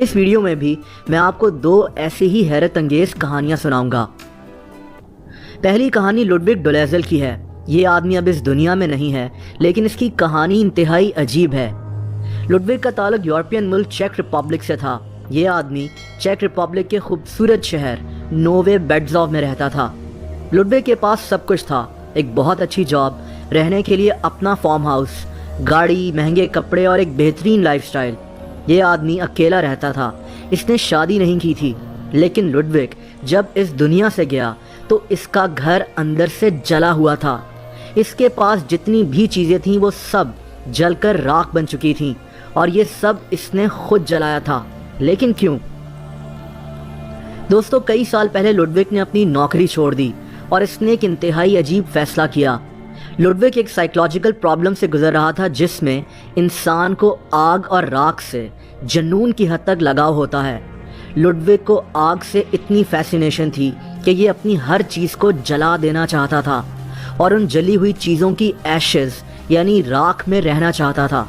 इस वीडियो में भी मैं आपको दो ऐसी ही हैरत अंगेज कहानियां सुनाऊंगा। पहली कहानी लुडविग डोलेज़ल की है। ये आदमी अब इस दुनिया में नहीं है, लेकिन इसकी कहानी इंतहाई अजीब है। लुडविग का ताल्लुक यूरोपियन मुल्क चेक रिपब्लिक से था। ये आदमी चेक रिपब्लिक के खूबसूरत शहर नोवे बेड्जॉव में रहता था। लुडविग के पास सब कुछ था, एक बहुत अच्छी जॉब, रहने के लिए अपना फार्म हाउस, गाड़ी, महंगे कपड़े और एक बेहतरीन लाइफस्टाइल। ये आदमी अकेला रहता था, इसने शादी नहीं की थी। लेकिन लुडविग जब इस दुनिया से गया तो इसका घर अंदर से जला हुआ था। इसके पास जितनी भी चीज़ें थीं वो सब जलकर राख बन चुकी थीं और ये सब इसने खुद जलाया था। लेकिन क्यों? दोस्तों, कई साल पहले लुडविग ने अपनी नौकरी छोड़ दी और इसने एक इंतहाई अजीब फैसला किया। लुडविग एक साइकोलॉजिकल प्रॉब्लम से गुजर रहा था जिसमें इंसान को आग और राख से जुनून की हद तक लगाव होता है। लुडविग को आग से इतनी फैसिनेशन थी कि ये अपनी हर चीज़ को जला देना चाहता था और उन जली हुई चीज़ों की एशेस यानी राख में रहना चाहता था।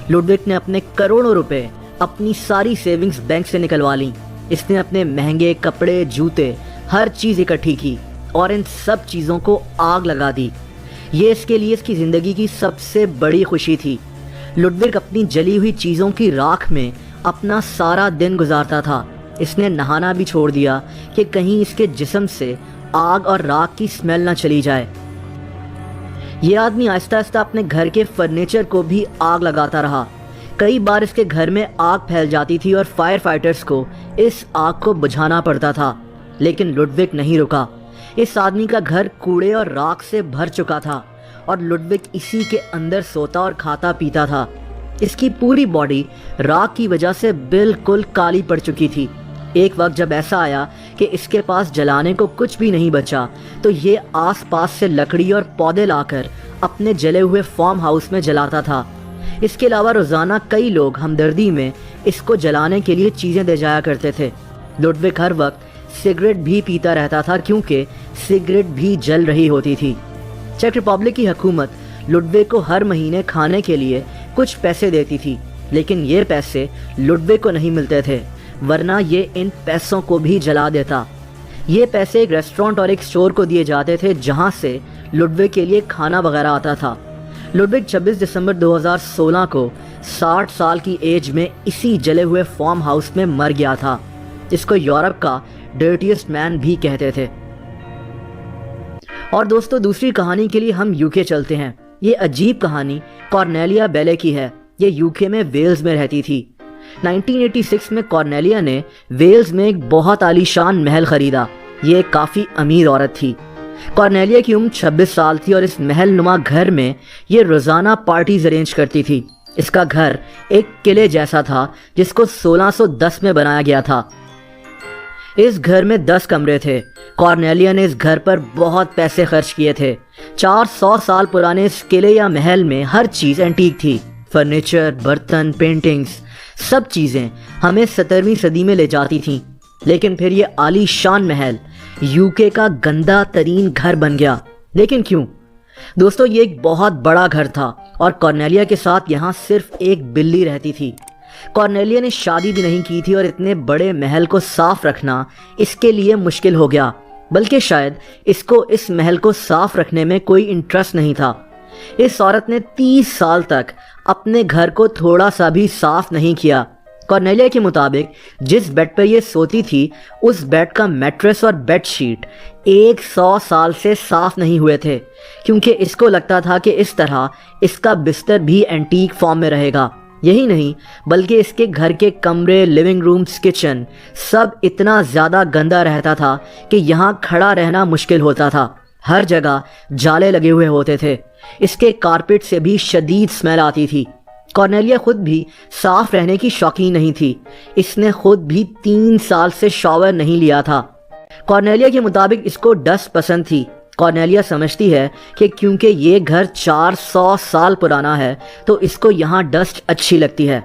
लुडविग ने अपने करोड़ों रुपए, अपनी सारी सेविंग्स बैंक से निकलवा ली। इसने अपने महंगे कपड़े, जूते, हर चीज़ इकट्ठी की और इन सब चीज़ों को आग लगा दी। ये इसके लिए इसकी ज़िंदगी की सबसे बड़ी खुशी थी। लुडविग अपनी जली हुई चीज़ों की राख में अपना सारा दिन गुजारता था। इसने नहाना भी छोड़ दिया कि कहीं इसके जिस्म से आग और राख की स्मेल ना चली जाए। ये आदमी आहिस्ता आहिस्ता अपने घर के फर्नीचर को भी आग लगाता रहा। कई बार इसके घर में आग फैल जाती थी और फायर फाइटर्स को इस आग को बुझाना पड़ता था। लेकिन लुडविग नहीं रुका। इस आदमी का घर कूड़े और राख से भर चुका था और लुडविग इसी के अंदर सोता और खाता पीता था। इसकी पूरी बॉडी राख की वजह से बिल्कुल काली पड़ चुकी थी। एक वक्त जब ऐसा आया कि इसके पास जलाने को कुछ भी नहीं बचा तो ये आसपास से लकड़ी और पौधे लाकर अपने जले हुए फार्म हाउस में जलाता था। इसके अलावा रोज़ाना कई लोग हमदर्दी में इसको जलाने के लिए चीज़ें दे जाया करते थे। लुडविग हर वक्त सिगरेट भी पीता रहता था क्योंकि सिगरेट भी जल रही होती थी। चेक रिपब्लिक की हुकूमत लुडविग को हर महीने खाने के लिए कुछ पैसे देती थी, लेकिन ये पैसे लुडविग को नहीं मिलते थे, वरना ये इन पैसों को भी जला देता। ये पैसे एक रेस्टोरेंट और एक स्टोर को दिए जाते थे जहां से लुडविग के लिए खाना वगैरह आता था। लुडविग 26 दिसंबर 2016 को 60 साल की एज में इसी जले हुए फार्म हाउस में मर गया था। इसको यूरोप का डर्टीएस्ट मैन भी कहते थे। और दोस्तों, दूसरी कहानी के लिए हम यूके चलते हैं। ये अजीब कहानी कॉर्नेलिया बेले की है। ये यूके में वेल्स में रहती थी। 1986 में कॉर्नेलिया ने वेल्स में एक बहुत आलीशान महल खरीदा। ये एक काफ़ी अमीर औरत थी। कॉर्नेलिया की उम्र 26 साल थी और इस महल नुमा घर में ये रोज़ाना पार्टीज अरेंज करती थी। इसका घर एक किले जैसा था जिसको 1610 में बनाया गया था। इस घर में 10 कमरे थे। कॉर्नेलिया ने इस घर पर बहुत पैसे खर्च किए थे। 400 साल पुराने इस किले या महल में हर चीज़ एंटीक थी। फर्नीचर, बर्तन, पेंटिंग्स, सब चीज़ें हमें 17वीं सदी में ले जाती थीं। लेकिन फिर ये आलीशान महल यूके का गंदा तरीन घर बन गया। लेकिन क्यों? दोस्तों, ये एक बहुत बड़ा घर था और कॉर्नेलिया के साथ यहाँ सिर्फ एक बिल्ली रहती थी। कॉर्नेलिया ने शादी भी नहीं की थी और इतने बड़े महल को साफ रखना इसके लिए मुश्किल हो गया। बल्कि शायद इसको इस महल को साफ रखने में कोई इंटरेस्ट नहीं था। इस औरत ने 30 साल तक अपने घर को थोड़ा सा भी साफ नहीं किया। कॉर्नेलिया के मुताबिक जिस बेड पर ये सोती थी उस बेड का मैट्रेस और बेडशीट 100 साल से साफ नहीं हुए थे, क्योंकि इसको लगता था कि इस तरह इसका बिस्तर भी एंटीक फॉर्म में रहेगा। यही नहीं बल्कि इसके घर के कमरे, लिविंग रूम्स, किचन सब इतना ज़्यादा गंदा रहता था कि यहाँ खड़ा रहना मुश्किल होता था। हर जगह जाले लगे हुए होते थे। इसके कारपेट से भी शदीद स्मेल आती थी। कॉर्नेलिया खुद भी साफ रहने की शौकीन नहीं थी। इसने खुद भी 3 साल से शॉवर नहीं लिया था। कॉर्नेलिया के मुताबिक इसको डस्ट पसंद थी। कॉर्नेलिया समझती है कि क्योंकि ये घर 400 साल पुराना है तो इसको यहाँ डस्ट अच्छी लगती है।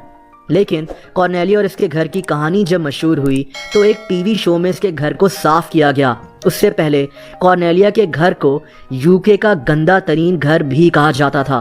लेकिन कॉर्नेलिया और इसके घर की कहानी जब मशहूर हुई तो एक टीवी शो में इसके घर को साफ किया गया। उससे पहले कॉर्नेलिया के घर को यूके का गंदा तरीन घर भी कहा जाता था।